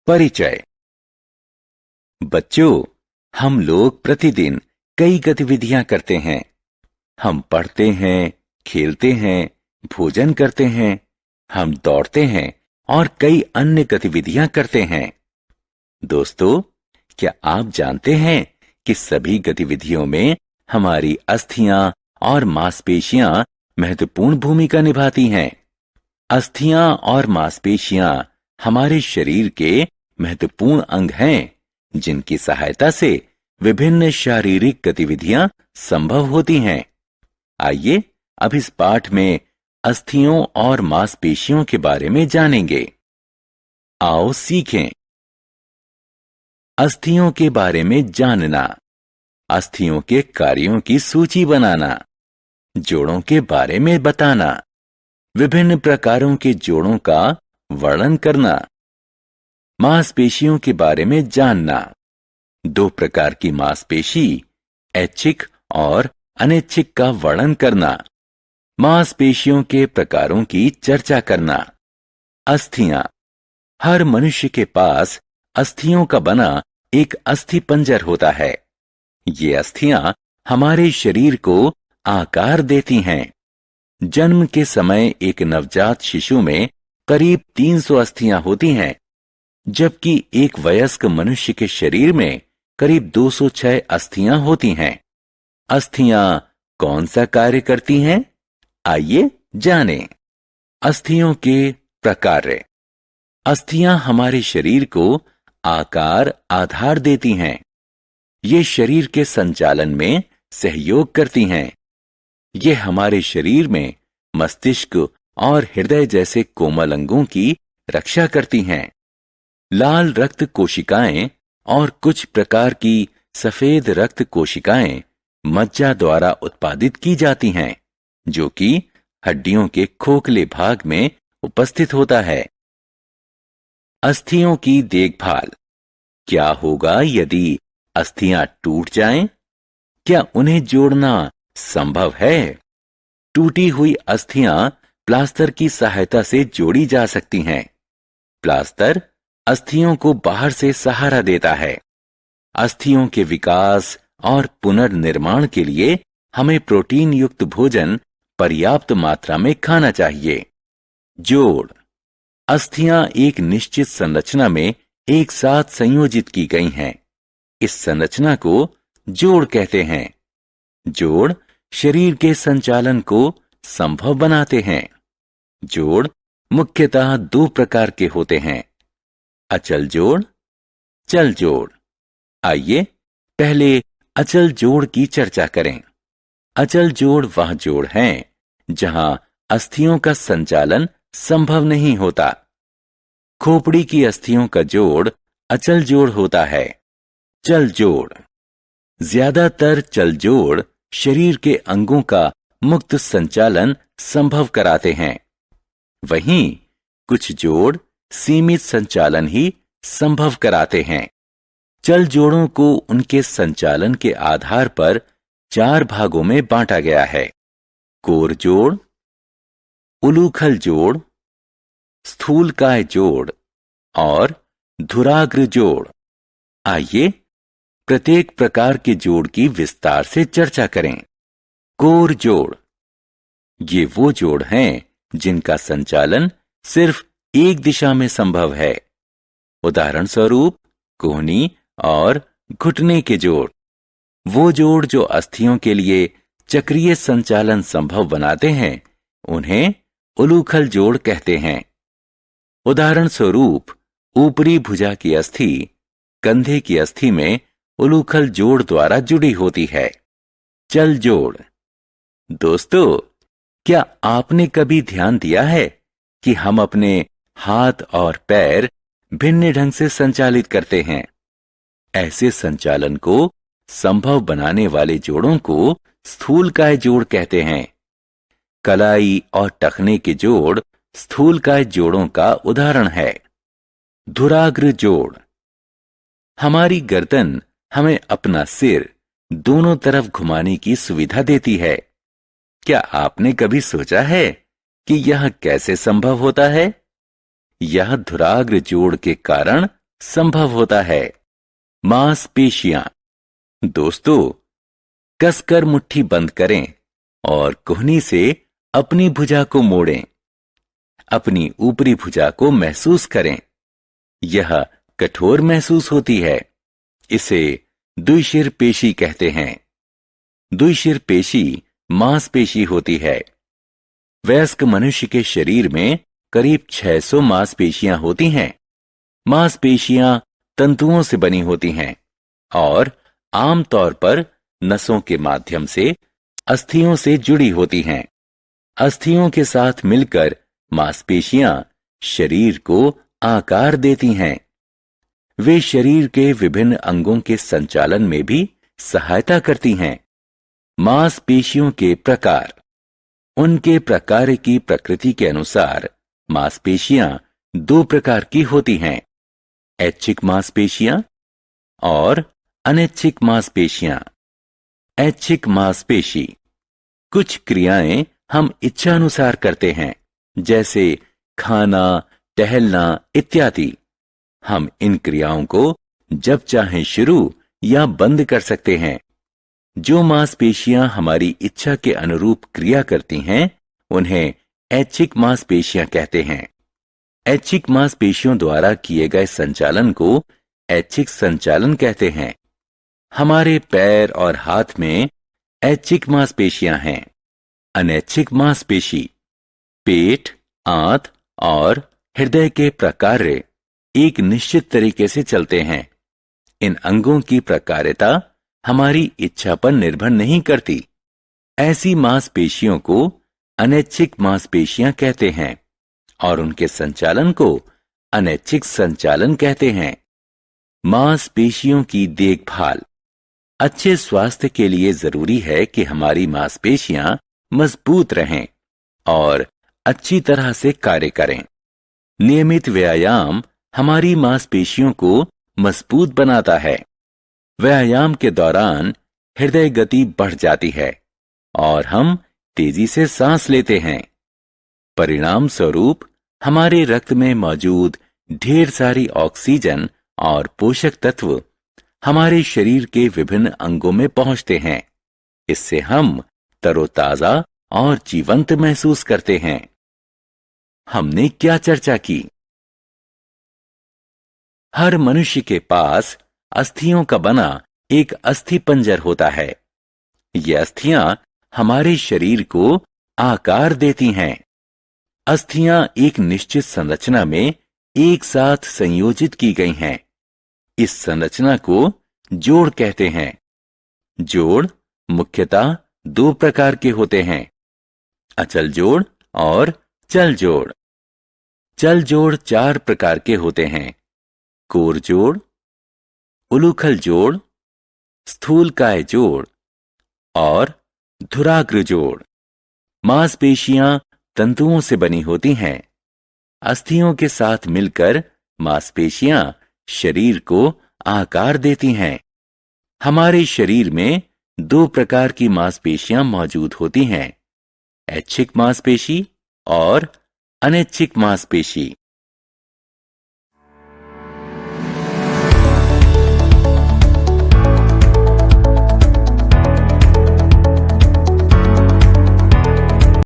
परिचय। बच्चों, हम लोग प्रतिदिन कई गतिविधियां करते हैं। हम पढ़ते हैं, खेलते हैं, भोजन करते हैं, हम दौड़ते हैं और कई अन्य गतिविधियां करते हैं। दोस्तों, क्या आप जानते हैं कि सभी गतिविधियों में हमारी अस्थियां और मांसपेशियां महत्वपूर्ण भूमिका निभाती हैं? अस्थियां और मांसपेशियां हमारे शरीर के महत्वपूर्ण अंग हैं, जिनकी सहायता से विभिन्न शारीरिक गतिविधियां संभव होती हैं। आइए अब इस पाठ में अस्थियों और मांसपेशियों के बारे में जानेंगे। आओ सीखें। अस्थियों के बारे में जानना, अस्थियों के कार्यों की सूची बनाना, जोड़ों के बारे में बताना, विभिन्न प्रकारों के जोड़ों का वर्णन करना, मांसपेशियों के बारे में जानना, दो प्रकार की मांसपेशी ऐच्छिक और अनैच्छिक का वर्णन करना, मांसपेशियों के प्रकारों की चर्चा करना। अस्थियां। हर मनुष्य के पास अस्थियों का बना एक अस्थि पंजर होता है। ये अस्थियां हमारे शरीर को आकार देती हैं। जन्म के समय एक नवजात शिशु में करीब 300 अस्थियां होती हैं, जबकि एक वयस्क मनुष्य के शरीर में करीब 206 अस्थियां होती हैं। अस्थियां कौन सा कार्य करती हैं? आइए जानें। अस्थियों के प्रकार। अस्थियां हमारे शरीर को आकार, आधार देती हैं। ये शरीर के संचालन में सहयोग करती हैं। ये हमारे शरीर में मस्तिष्क और हृदय जैसे कोमल अंगों की रक्षा करती हैं। लाल रक्त कोशिकाएं और कुछ प्रकार की सफेद रक्त कोशिकाएं मज्जा द्वारा उत्पादित की जाती हैं, जो कि हड्डियों के खोखले भाग में उपस्थित होता है। अस्थियों की देखभाल। क्या होगा यदि अस्थियां टूट जाएं? क्या उन्हें जोड़ना संभव है? टूटी हुई अस्थियां प्लास्टर की सहायता से जोड़ी जा सकती हैं। प्लास्टर अस्थियों को बाहर से सहारा देता है। अस्थियों के विकास और पुनर्निर्माण के लिए हमें प्रोटीन युक्त भोजन पर्याप्त मात्रा में खाना चाहिए। जोड़। अस्थियां एक निश्चित संरचना में एक साथ संयोजित की गई हैं। इस संरचना को जोड़ कहते हैं। जोड़ शरीर के संचालन को संभव बनाते हैं। जोड़ मुख्यतः दो प्रकार के होते हैं, अचल जोड़, चल जोड़। आइए पहले अचल जोड़ की चर्चा करें। अचल जोड़ वह जोड़ हैं जहां अस्थियों का संचालन संभव नहीं होता। खोपड़ी की अस्थियों का जोड़ अचल जोड़ होता है। चल जोड़। ज्यादातर चल जोड़ शरीर के अंगों का मुक्त संचालन संभव कराते हैं। वहीं कुछ जोड़ सीमित संचालन ही संभव कराते हैं। चल जोड़ों को उनके संचालन के आधार पर 4 भागों में बांटा गया है: कोर जोड़, उलूखल जोड़, स्थूलकाय जोड़ और धुराग्र जोड़। आइए प्रत्येक प्रकार के जोड़ की विस्तार से चर्चा करें। कोर जोड़। ये वो जोड़ हैं जिनका संचालन सिर्फ एक दिशा में संभव है। उदाहरण स्वरूप कोहनी और घुटने के जोड़। वो जोड़ जो अस्थियों के लिए चक्रीय संचालन संभव बनाते हैं, उन्हें उलूखल जोड़ कहते हैं। उदाहरण स्वरूप ऊपरी भुजा की अस्थि कंधे की अस्थि में उलूखल जोड़ द्वारा जुड़ी होती है। चल जोड़। दोस्तों, क्या आपने कभी ध्यान दिया है कि हम अपने हाथ और पैर भिन्न ढंग से संचालित करते हैं? ऐसे संचालन को संभव बनाने वाले जोड़ों को स्थूलकाय जोड़ कहते हैं। कलाई और टखने के जोड़ स्थूलकाय जोड़ों का उदाहरण है। धुराग्र जोड़। हमारी गर्दन हमें अपना सिर दोनों तरफ घुमाने की सुविधा देती है। क्या आपने कभी सोचा है कि यह कैसे संभव होता है? यह धुराग्र जोड़ के कारण संभव होता है। मांसपेशियां। दोस्तों, कसकर मुट्ठी बंद करें और कोहनी से अपनी भुजा को मोड़ें। अपनी ऊपरी भुजा को महसूस करें। यह कठोर महसूस होती है। इसे द्विशिर पेशी कहते हैं। द्विशिर पेशी मांसपेशी होती है। वयस्क मनुष्य के शरीर में करीब 600 मांसपेशियां होती हैं। मांसपेशियां तंतुओं से बनी होती हैं और आमतौर पर नसों के माध्यम से अस्थियों से जुड़ी होती हैं। अस्थियों के साथ मिलकर मांसपेशियां शरीर को आकार देती हैं। वे शरीर के विभिन्न अंगों के संचालन में भी सहायता करती हैं। मांसपेशियों के प्रकार। उनके प्रकार की प्रकृति के अनुसार मांसपेशियां 2 प्रकार की होती हैं, ऐच्छिक मांसपेशियां और अनैच्छिक मांसपेशियां। ऐच्छिक मांसपेशी। कुछ क्रियाएं हम इच्छानुसार करते हैं, जैसे खाना, टहलना इत्यादि। हम इन क्रियाओं को जब चाहें शुरू या बंद कर सकते हैं। जो मांसपेशियां हमारी इच्छा के अनुरूप क्रिया करती हैं, उन्हें ऐच्छिक मांसपेशियां कहते हैं। ऐच्छिक मांसपेशियों द्वारा किए गए संचालन को ऐच्छिक संचालन कहते हैं। हमारे पैर और हाथ में ऐच्छिक मांसपेशियां हैं। अनैच्छिक मांसपेशी। पेट, आंत और हृदय के प्रकार्य एक निश्चित तरीके से चलते हैं। इन अंगों की प्रकार्यता हमारी इच्छा पर निर्भर नहीं करती। ऐसी मांसपेशियों को अनैच्छिक मांसपेशियां कहते हैं और उनके संचालन को अनैच्छिक संचालन कहते हैं। मांसपेशियों की देखभाल। अच्छे स्वास्थ्य के लिए जरूरी है कि हमारी मांसपेशियां मजबूत रहें और अच्छी तरह से कार्य करें। नियमित व्यायाम हमारी मांसपेशियों को मजबूत बनाता है। व्यायाम के दौरान हृदय गति बढ़ जाती है और हम तेजी से सांस लेते हैं। परिणाम स्वरूप हमारे रक्त में मौजूद ढेर सारी ऑक्सीजन और पोषक तत्व हमारे शरीर के विभिन्न अंगों में पहुंचते हैं। इससे हम तरोताजा और जीवंत महसूस करते हैं। हमने क्या चर्चा की? हर मनुष्य के पास अस्थियों का बना एक अस्थि पंजर होता है। ये अस्थियां हमारे शरीर को आकार देती हैं। अस्थियां एक निश्चित संरचना में एक साथ संयोजित की गई हैं। इस संरचना को जोड़ कहते हैं। जोड़ मुख्यतः 2 प्रकार के होते हैं, अचल जोड़ और चल जोड़। चल जोड़ 4 प्रकार के होते हैं, कोर जोड़, उलूखल जोड़, स्थूलकाय जोड़ और धुराग्र जोड़। मांसपेशियां तंतुओं से बनी होती हैं। अस्थियों के साथ मिलकर मांसपेशियां शरीर को आकार देती हैं। हमारे शरीर में 2 प्रकार की मांसपेशियां मौजूद होती हैं, ऐच्छिक मांसपेशी और अनैच्छिक मांसपेशी।